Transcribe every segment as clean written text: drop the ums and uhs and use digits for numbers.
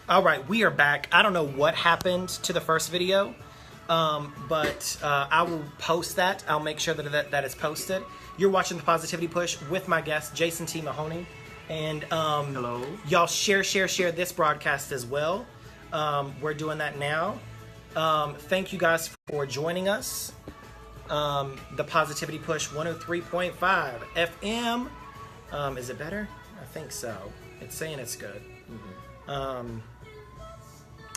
All right, we are back. I don't know what happened to the first video, but I will post that. I'll make sure that is posted. You're watching The Positivity Push with my guest, Jason T. Mahoney. And hello. Y'all share this broadcast as well. We're doing that now. Thank you guys for joining us. The Positivity Push 103.5 FM. Is it better? I think so. It's saying it's good. Mm-hmm.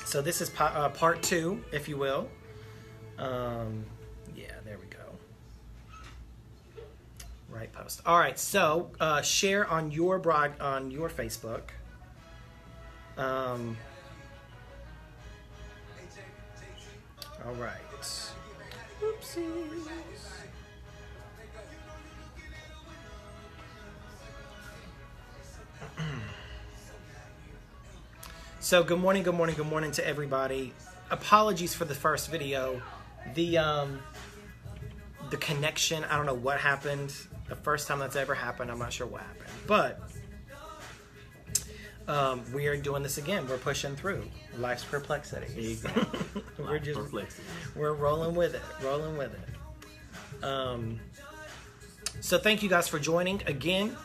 So this is part 2, if you will. Yeah, there we go. Right post. All right, so share on your Facebook. All right. Oopsies. So good morning to everybody. Apologies for the first video. The connection, I don't know what happened. The first time that's ever happened, I'm not sure what happened. But we are doing this again. We're pushing through life's perplexities. Exactly. We're rolling with it. So thank you guys for joining again.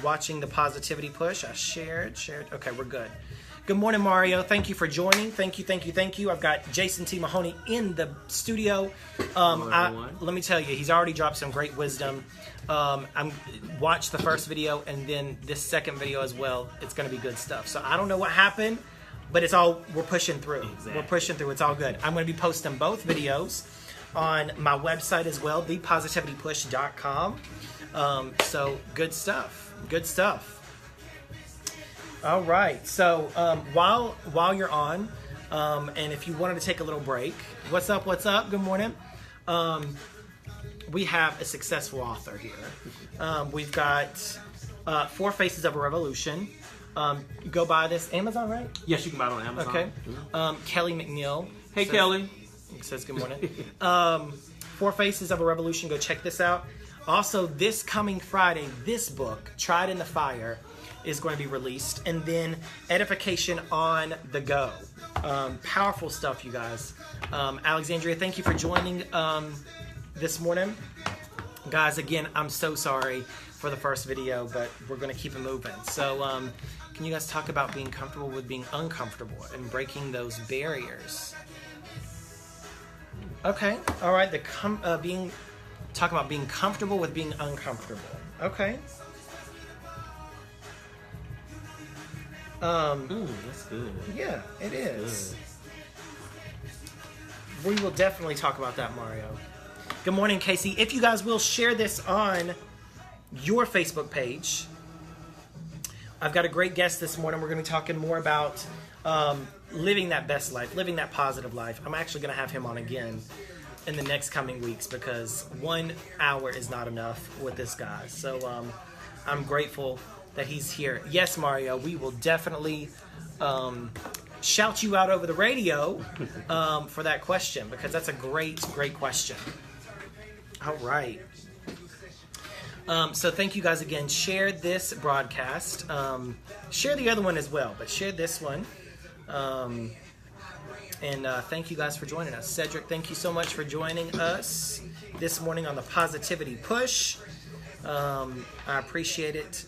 Watching the Positivity Push. I shared. Okay, we're good. Good morning, Mario. Thank you for joining. Thank you. I've got Jason T. Mahoney in the studio. Let me tell you, he's already dropped some great wisdom. Watch the first video and then this second video as well. It's going to be good stuff. So I don't know what happened, but we're pushing through. Exactly. We're pushing through. It's all good. I'm going to be posting both videos on my website as well, thepositivitypush.com. So good stuff. All right. So while you're on, and if you wanted to take a little break, what's up? Good morning. We have a successful author here. We've got 4 Faces of a Revolution. Go buy this. Amazon, right? Yes, you can buy it on Amazon. Okay. Kelly McNeil. Hey, Kelly. Says good morning. 4 Faces of a Revolution. Go check this out. Also, this coming Friday, this book, Tried in the Fire, is going to be released. And then Edification on the Go. Powerful stuff, you guys. Alexandria, thank you for joining this morning. Guys, again, I'm so sorry for the first video, but we're going to keep it moving. So, can you guys talk about being comfortable with being uncomfortable and breaking those barriers? Okay, all right. Talking about being comfortable with being uncomfortable. Okay. That's good. Yeah, it is. We will definitely talk about that, Mario. Good morning, Casey. If you guys will share this on your Facebook page, I've got a great guest this morning. We're going to be talking more about living that best life, living that positive life. I'm actually going to have him on again in the next coming weeks because 1 hour is not enough with this guy. So I'm grateful that he's here. Yes, Mario, we will definitely shout you out over the radio for that question because that's a great question. All right. So thank you guys again. Share this broadcast. Share the other one as well, but share this one. And thank you guys for joining us. Cedric, thank you so much for joining us this morning on the Positivity Push. I appreciate it.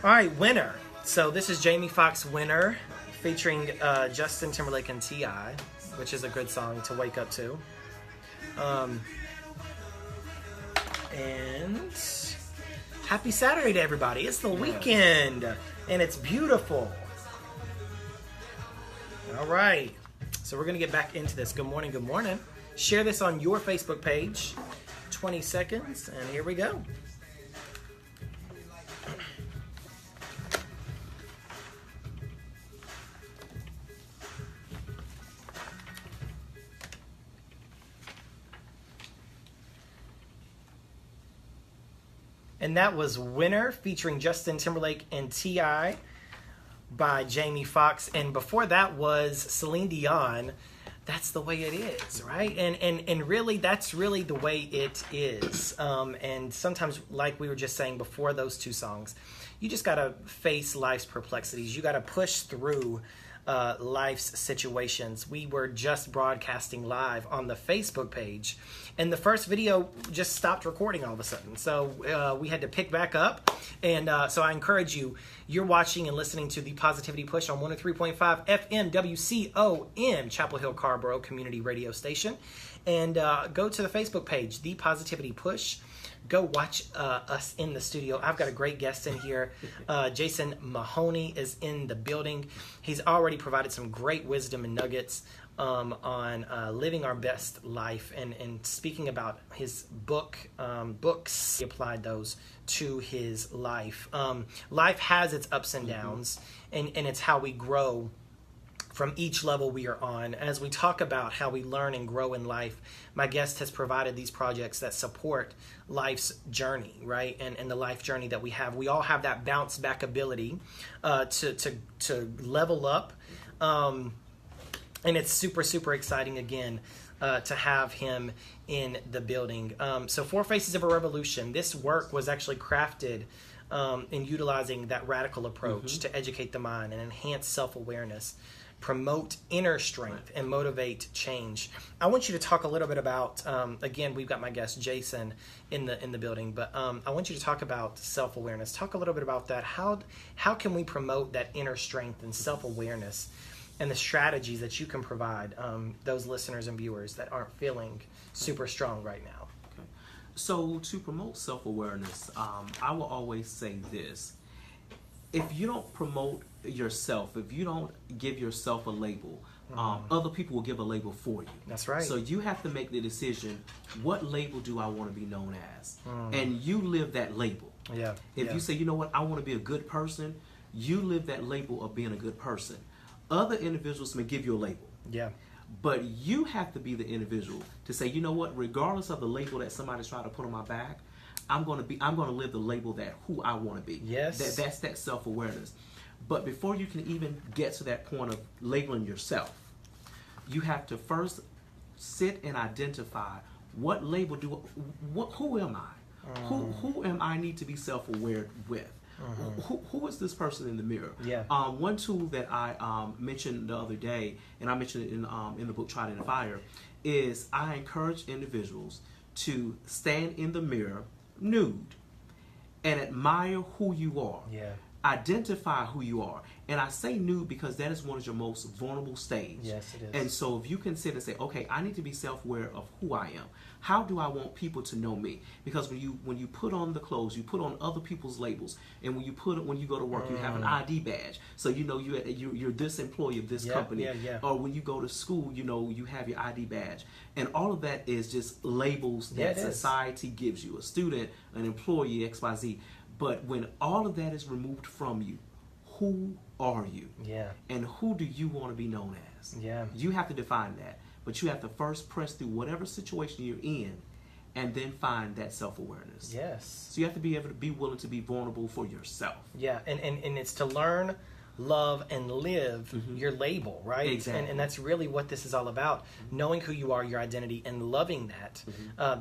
All right, Winner. So this is Jamie Foxx, Winner, featuring Justin Timberlake and T.I., which is a good song to wake up to. And happy Saturday to everybody. It's the weekend, and it's beautiful. All right, so we're going to get back into this. Good morning. Share this on your Facebook page. 20 seconds, and here we go. And that was Winner featuring Justin Timberlake and T.I. by Jamie Foxx. And before that was Celine Dion. that's the way it is, right? And really, that's really the way it is. And sometimes, like we were just saying before those two songs, you just got to face life's perplexities. You got to push through life's situations. We were just broadcasting live on the Facebook page, and the first video just stopped recording all of a sudden. So we had to pick back up. And so I encourage you, you're watching and listening to the Positivity Push on 103.5 FM WCOM, Chapel Hill Carborough Community Radio Station. And go to the Facebook page, The Positivity Push. Go watch us in the studio. I've got a great guest in here. Jason Mahoney is in the building. He's already provided some great wisdom and nuggets on living our best life and speaking about his books. He applied those to his life. Life has its ups and downs, and it's how we grow from each level we are on. As we talk about how we learn and grow in life, my guest has provided these projects that support life's journey, right? And the life journey that we have. We all have that bounce back ability to level up. And it's super, super exciting again to have him in the building. So Four Faces of a Revolution, this work was actually crafted in utilizing that radical approach to educate the mind and enhance self-awareness, promote inner strength, and motivate change. I want you to talk a little bit about, again, we've got my guest Jason in the building, but I want you to talk about self-awareness. Talk a little bit about that. How can we promote that inner strength and self-awareness and the strategies that you can provide those listeners and viewers that aren't feeling super strong right now? Okay. So to promote self-awareness, I will always say this. If you don't promote yourself, if you don't give yourself a label, other people will give a label for you. That's right. So you have to make the decision, what label do I want to be known as? And you live that label. Yeah. If you say, you know what, I want to be a good person, you live that label of being a good person. Other individuals may give you a label. Yeah. But you have to be the individual to say, you know what, regardless of the label that somebody's trying to put on my back, I'm going to live the label that who I want to be. Yes. That's that self-awareness. But before you can even get to that point of labeling yourself, you have to first sit and identify what label who am I? Who am I need to be self-aware with? Who is this person in the mirror? Yeah. One tool that I mentioned the other day, and I mentioned it in the book Tried in the Fire, is I encourage individuals to stand in the mirror nude and admire who you are. Yeah. Identify who you are. And I say nude because that is one of your most vulnerable stages. Yes, it is. And so if you consider, say, okay, I need to be self-aware of who I am. How do I want people to know me? Because when you put on the clothes, you put on other people's labels, and when you go to work, you have an ID badge, so you know you're this employee of this company. Or when you go to school, you know you have your ID badge, and all of that is just labels that society gives you: a student, an employee, XYZ. But when all of that is removed from you, who are you? Yeah. And who do you want to be known as? Yeah. You have to define that. But you have to first press through whatever situation you're in and then find that self-awareness. Yes. So you have to be able to be willing to be vulnerable for yourself. Yeah, and it's to learn, love, and live your label, right? Exactly. And that's really what this is all about, knowing who you are, your identity, and loving that.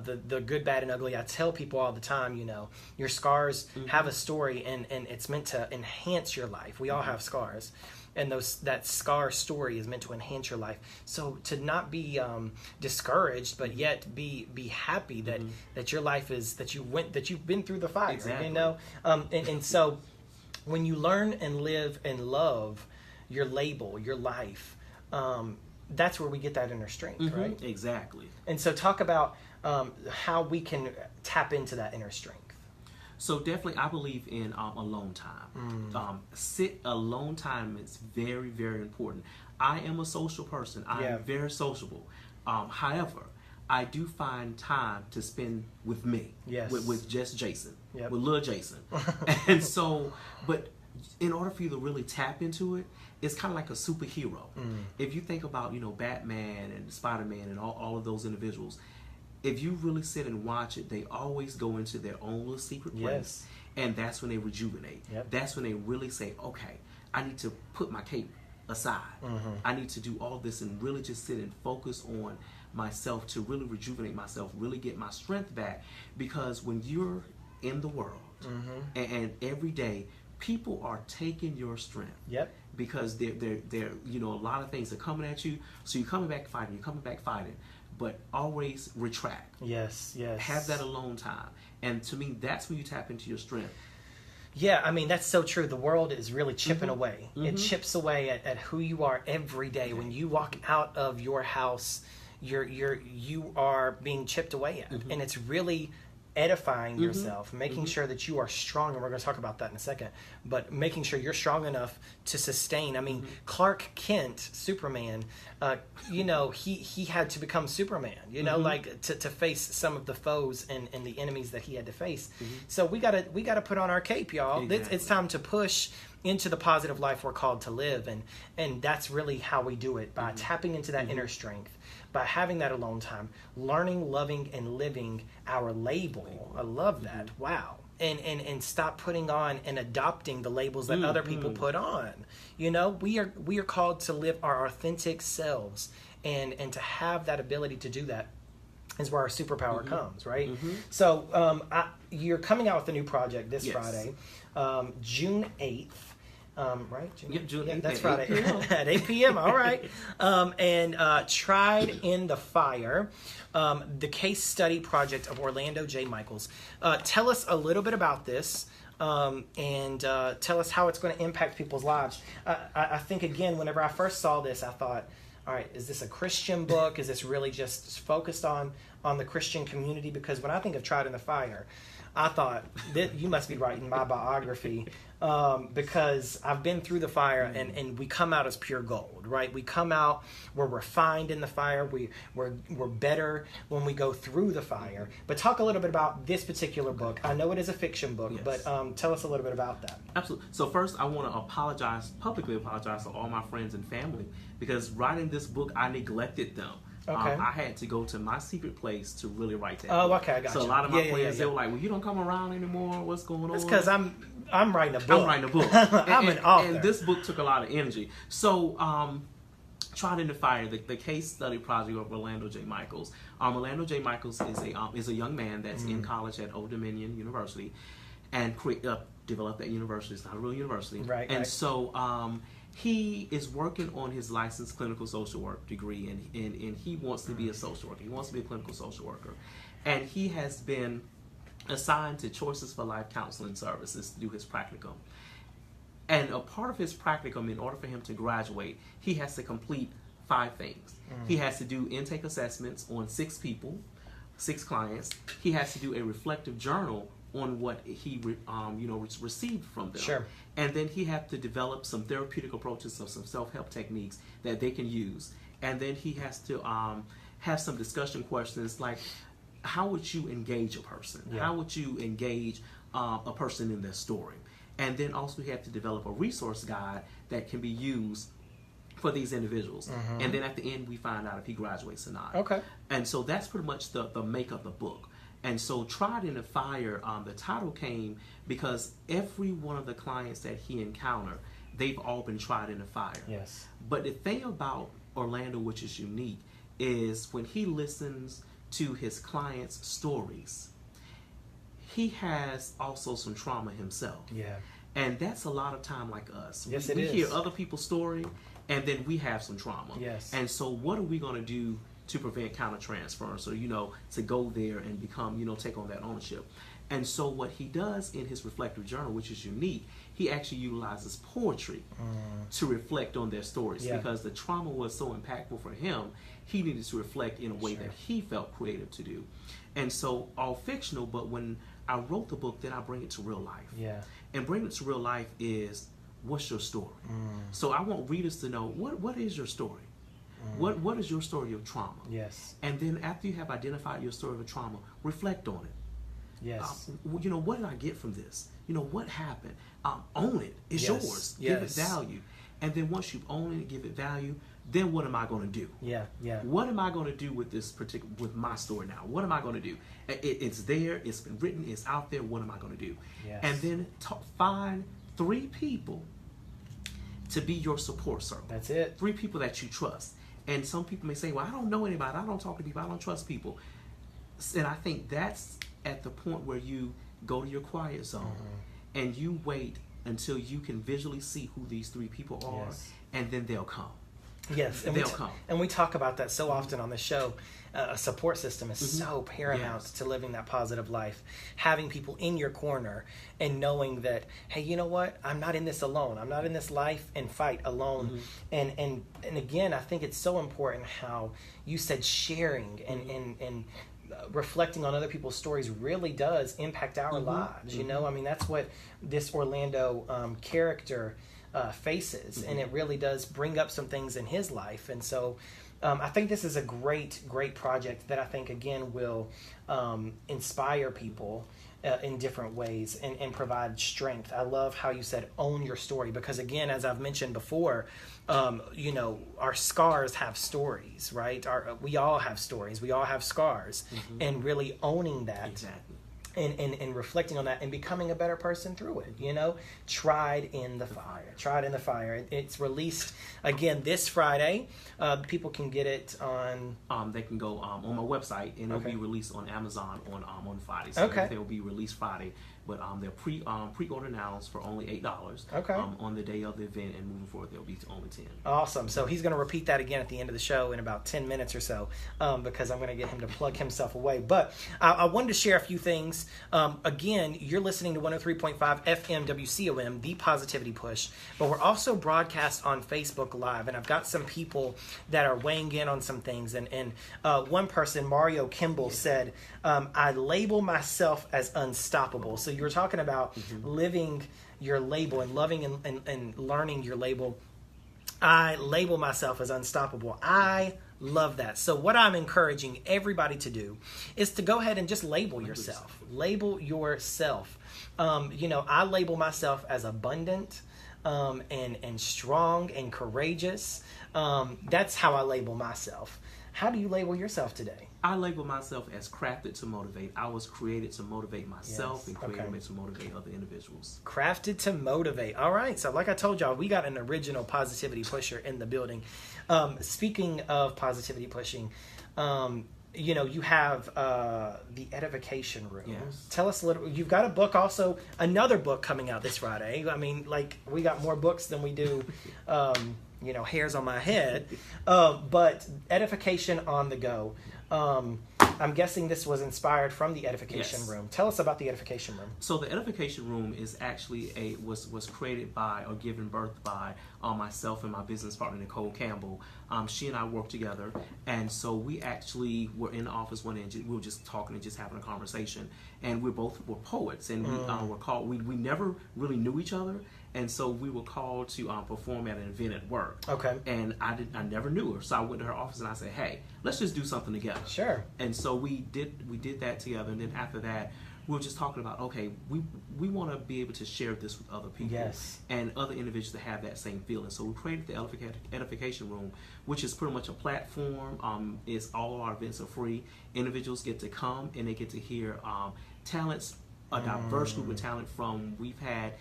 The good, bad, and ugly. I tell people all the time, you know, your scars have a story, and it's meant to enhance your life. We all have scars. And that scar story is meant to enhance your life. So to not be discouraged, but yet be happy that your life is that you've been through the fire. Exactly. You know, and so when you learn and live and love your label, your life, that's where we get that inner strength, right? Exactly. And so talk about how we can tap into that inner strength. So definitely, I believe in alone time. Alone time is very, very important. I am a social person. I am very sociable. However, I do find time to spend with me, with just Jason, with little Jason. And so, but in order for you to really tap into it, it's kind of like a superhero. If you think about, you know, Batman and Spider-Man and all of those individuals, if you really sit and watch it, they always go into their own little secret place. And that's when they rejuvenate. That's when they really say, okay, I need to put my cape aside. I need to do all this and really just sit and focus on myself to really rejuvenate myself, really get my strength back. Because when you're in the world and every day, people are taking your strength. Yep. Because they're a lot of things are coming at you. So you're coming back fighting. But always retract. Yes. Have that alone time. And to me, that's when you tap into your strength. Yeah, I mean, that's so true. The world is really chipping away. It chips away at who you are every day. When you walk out of your house, you are being chipped away at. And it's really edifying yourself, making sure that you are strong, and we're going to talk about that in a second, but making sure you're strong enough to sustain. I mean, Clark Kent, Superman, he had to become Superman, like to face some of the foes and the enemies that he had to face. So we gotta put on our cape, y'all. Exactly. It's time to push into the positive life we're called to live, and that's really how we do it, by tapping into that inner strength, by having that alone time, learning, loving, and living our label. I love that. Wow. And stop putting on and adopting the labels that other people put on. We are called to live our authentic selves, and to have that ability to do that is where our superpower comes, right? So you're coming out with a new project this Friday, June 8th. Right? June 8th. That's Friday at 8 p.m. All right. And Tried in the Fire, the case study project of Orlando J. Michaels. Tell us a little bit about this, and tell us how it's going to impact people's lives. I think, again, whenever I first saw this, I thought, all right, is this a Christian book? Is this really just focused on the Christian community? Because when I think of Tried in the Fire, I thought that you must be writing my biography, because I've been through the fire, and we come out as pure gold, right? We come out, we're refined in the fire, we're better when we go through the fire. But talk a little bit about this particular book. I know it is a fiction book, but tell us a little bit about that. Absolutely. So first, I want to publicly apologize to all my friends and family, because writing this book, I neglected them. Okay. I had to go to my secret place to really write that. Oh, book. okay, I got you. So you. a lot of my friends, they were like, "Well, you don't come around anymore. What's going on?" It's because I'm writing a book. I'm writing a book. I'm an author. And this book took a lot of energy. So, Tried in the Fire, the case study project of Orlando J. Michaels. Orlando J. Michaels is a young man that's in college at Old Dominion University, and developed that university. It's not a real university, right? And so, he is working on his licensed clinical social work degree, and he wants to be a social worker. He wants to be a clinical social worker. And he has been assigned to Choices for Life Counseling Services to do his practicum. And a part of his practicum, in order for him to graduate, he has to complete 5 things. He has to do intake assessments on 6 people, 6 clients. He has to do a reflective journal on what he received from them. Sure. And then he had to develop some therapeutic approaches, so some self-help techniques that they can use. And then he has to have some discussion questions like, how would you engage a person? Yeah. How would you engage a person in their story? And then also he had to develop a resource guide that can be used for these individuals. And then at the end, we find out if he graduates or not. Okay. And so that's pretty much the make of the book. And so Tried in the Fire, the title came because every one of the clients that he encountered, they've all been tried in the fire. Yes. But the thing about Orlando, which is unique, is when he listens to his clients' stories, he has also some trauma himself. Yeah. And that's a lot of time like us. Yes, we it is. hear other people's story, and then we have some trauma. Yes. And so what are we going to do to prevent countertransference, or, to go there and become, take on that ownership? And so what he does in his reflective journal, which is unique, he actually utilizes poetry to reflect on their stories, because the trauma was so impactful for him, he needed to reflect in a way that he felt creative to do. And so all fictional, but when I wrote the book, then I bring it to real life. Yeah. And bringing it to real life is, what's your story? So I want readers to know, what is your story? What is your story of trauma? Yes. And then after you have identified your story of trauma, reflect on it. Yes. What did I get from this? What happened? Own it. It's Yes. yours. Yes. Give it value. And then once you own it, give it value, then what am I going to do? Yeah. Yeah. What am I going to do with with my story now? What am I going to do? It's there. It's been written. It's out there. What am I going to do? Yes. And then find 3 people to be your support circle. That's it. 3 people that you trust. And some people may say, well, I don't know anybody. I don't talk to people. I don't trust people. And I think that's at the point where you go to your quiet zone and you wait until you can visually see who these 3 people are, and then they'll come. Yes, and they'll come. And we talk about that so often on the show. A support system is so paramount to living that positive life. Having people in your corner and knowing that, hey, you know what? I'm not in this alone. I'm not in this life and fight alone. And again, I think it's so important how you said sharing and reflecting on other people's stories really does impact our lives. You know, I mean, that's what this Orlando character faces, and it really does bring up some things in his life. And so I think this is a great project that I think, again, will inspire people in different ways and provide strength. I love how you said own your story, because again, as I've mentioned before, you know, our scars have stories, right? We all have stories. We all have scars, and really owning that. Exactly. And reflecting on that and becoming a better person through it, you know, tried in the fire. It's released again this Friday. People can get it on. They can go on my website, and it'll be released on Amazon on Friday. So they will be released Friday. But they're pre-order now for only $8. Okay. On the day of the event, and moving forward, they'll be only $10. Awesome. So he's going to repeat that again at the end of the show in about 10 minutes or so, because I'm going to get him to plug himself away. But I wanted to share a few things. Again, you're listening to 103.5 FM WCOM, The Positivity Push. But we're also broadcast on Facebook Live, and I've got some people that are weighing in on some things. And one person, Mario Kimball, said, I label myself as unstoppable. So you were talking about living your label and loving and learning your label. I label myself as unstoppable. I love that. So what I'm encouraging everybody to do is to go ahead and just label yourself. Label yourself. You know, I label myself as abundant and strong and courageous. That's how I label myself. How do you label yourself today? I label myself as crafted to motivate. I was created to motivate myself and created to motivate other individuals. Crafted to motivate. All right. So like I told y'all, we got an original positivity pusher in the building. Speaking of positivity pushing, you know, you have the edification room. Yes. Tell us a little. You've got a book also, another book coming out this Friday. I mean, like, we got more books than we do you know, hairs on my head. But edification on the go. I'm guessing this was inspired from the edification room. Tell us about the edification room. So the edification room is actually was created by or given birth by myself and my business partner Nicole Campbell. She and I work together, and so we actually were in the office one day and we were just talking and just having a conversation. And we both were poets, and we were called. We never really knew each other. And so we were called to perform at an event at work. Okay. And I never knew her, so I went to her office and I said, "Hey, let's just do something together." Sure. And so we did that together. And then after that, we were just talking about, okay, we want to be able to share this with other people, and other individuals to have that same feeling. So we created the edification room, which is pretty much a platform. Is all of our events are free. Individuals get to come and they get to hear talents. A diverse group of talent from we've had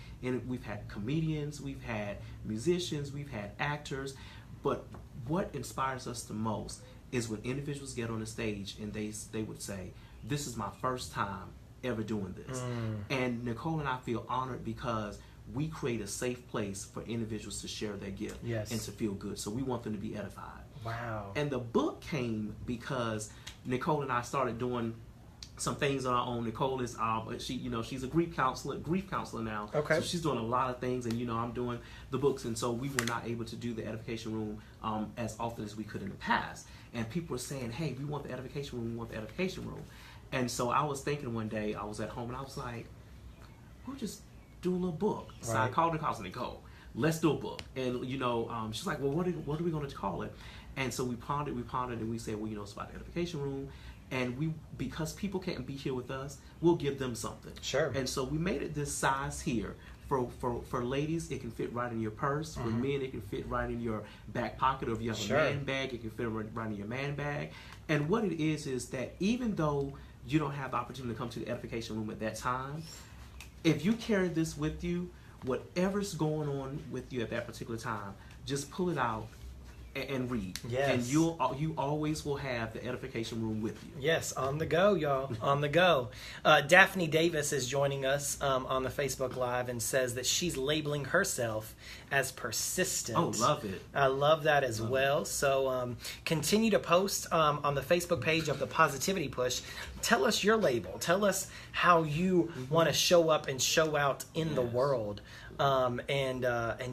comedians, we've had musicians, we've had actors, but what inspires us the most is when individuals get on the stage and they would say, "This is my first time ever doing this," and Nicole and I feel honored because we create a safe place for individuals to share their gift and to feel good. So we want them to be edified. Wow! And the book came because Nicole and I started doing some things on our own. Nicole is she's a grief counselor now. Okay. So she's doing a lot of things, and I'm doing the books, and so we were not able to do the edification room as often as we could in the past. And people were saying, "Hey, we want the edification room. We want the edification room." And so I was thinking one day, I was at home and I was like, "We'll just do a little book." So I called Nicole, "Let's do a book." And she's like, "Well, what are we going to call it?" And so we pondered, and we said, "Well, it's about the edification room." And because people can't be here with us, we'll give them something. Sure. And so we made it this size here. For ladies, it can fit right in your purse. For men, it can fit right in your back pocket. Or if you have a man bag, it can fit right in your man bag. And what it is that even though you don't have the opportunity to come to the edification room at that time, if you carry this with you, whatever's going on with you at that particular time, just pull it out and read. Yes. And you always will have the edification room with you. Yes, on the go, y'all. On the go. Daphne Davis is joining us on the Facebook Live and says that she's labeling herself as persistent. Oh, love it. I love that as well. So continue to post on the Facebook page of the Positivity Push. Tell us your label. Tell us how you want to show up and show out in the world. And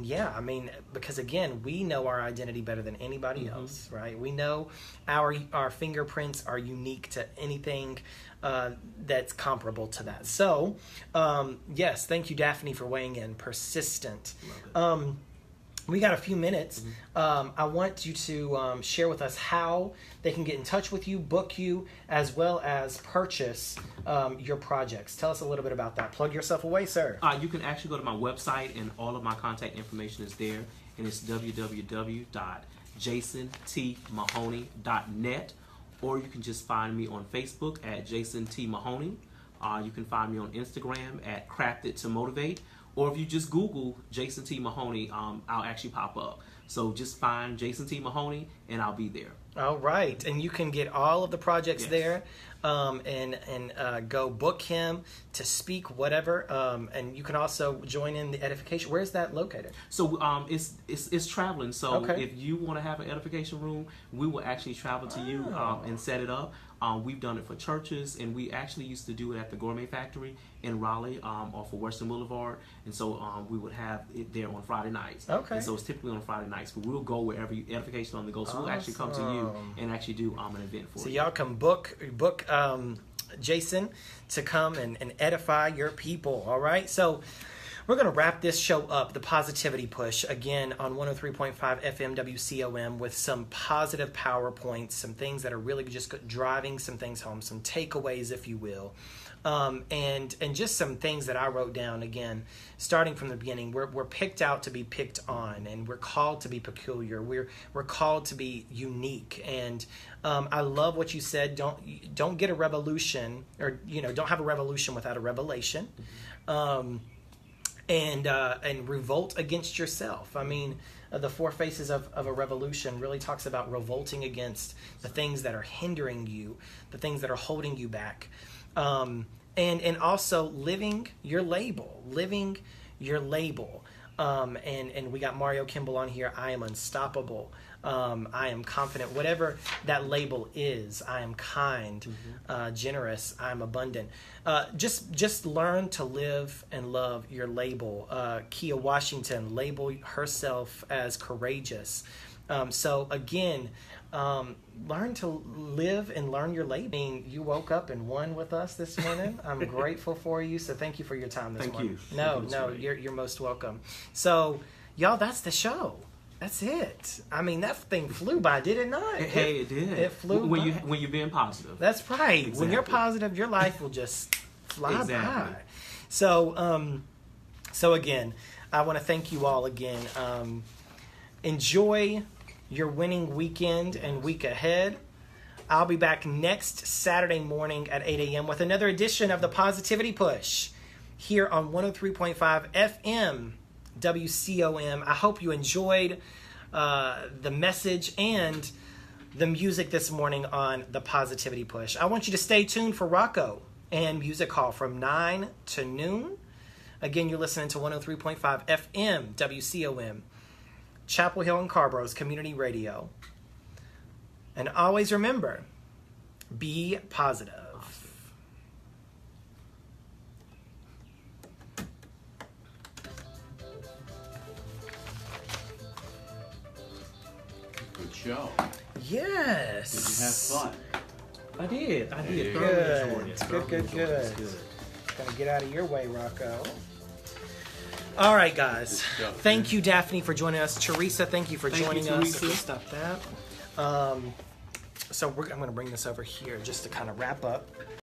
yeah, I mean, because again, we know our identity better than anybody else, right? We know our fingerprints are unique to anything that's comparable to that. So, yes, thank you, Daphne, for weighing in. Persistent. We got a few minutes. I want you to share with us how they can get in touch with you, book you, as well as purchase your projects. Tell us a little bit about that. Plug yourself away, sir. You can actually go to my website, and all of my contact information is there, and it's www.jasontmahoney.net, or you can just find me on Facebook at Jason T. Mahoney. You can find me on Instagram at Crafted to Motivate. Or if you just Google Jason T. Mahoney, I'll actually pop up. So just find Jason T. Mahoney, and I'll be there. All right. And you can get all of the projects there and go book him to speak, whatever. And you can also join in the edification. Where's that located? So it's traveling. So if you want to have an edification room, we will actually travel to you and set it up. We've done it for churches, and we actually used to do it at the Gourmet Factory in Raleigh off of Western Boulevard. And so we would have it there on Friday nights. And so it's typically on Friday nights, but we'll go wherever edification on the go. So we'll actually come to you and actually do an event for you. So y'all can book Jason to come and edify your people. All right. So we're going to wrap this show up, the Positivity Push, again on 103.5 FM WCOM, with some positive PowerPoints, some things that are really just driving some things home, some takeaways, if you will. And just some things that I wrote down, again, starting from the beginning. We're picked out to be picked on, and we're called to be peculiar. We're called to be unique. And I love what you said. Don't get a revolution, or don't have a revolution without a revelation. And revolt against yourself. I mean, the four faces of a revolution really talks about revolting against the things that are hindering you, the things that are holding you back. And also living your label. And we got Mario Kimball on here. I am unstoppable. I am confident. Whatever that label is, I am kind, generous, I am abundant. Just learn to live and love your label. Kia Washington labeled herself as courageous. So again, learn to live and learn your label. I mean, you woke up and won with us this morning. I'm grateful for you. So thank you for your time this morning. Thank you. You're most welcome. So y'all, that's the show. That's it. I mean, that thing flew by, did it not? Hey, it did. It flew by. When you're being positive. That's right. Exactly. When you're positive, your life will just fly by. So, so again, I want to thank you all again. Enjoy your winning weekend and week ahead. I'll be back next Saturday morning at 8 a.m. with another edition of the Positivity Push here on 103.5 FM WCOM. I hope you enjoyed the message and the music this morning on the Positivity Push. I want you to stay tuned for Rocco and Music Hall from 9 to noon. Again, you're listening to 103.5 FM WCOM, Chapel Hill and Carborough's Community Radio. And always remember, be positive. Good show. Yes. Did you have fun? I did. Good. Gonna get out of your way, Rocco. All right, guys. Thank you, Daphne, for joining us. Teresa, thank you for joining us. Stop that. So I'm going to bring this over here just to kind of wrap up.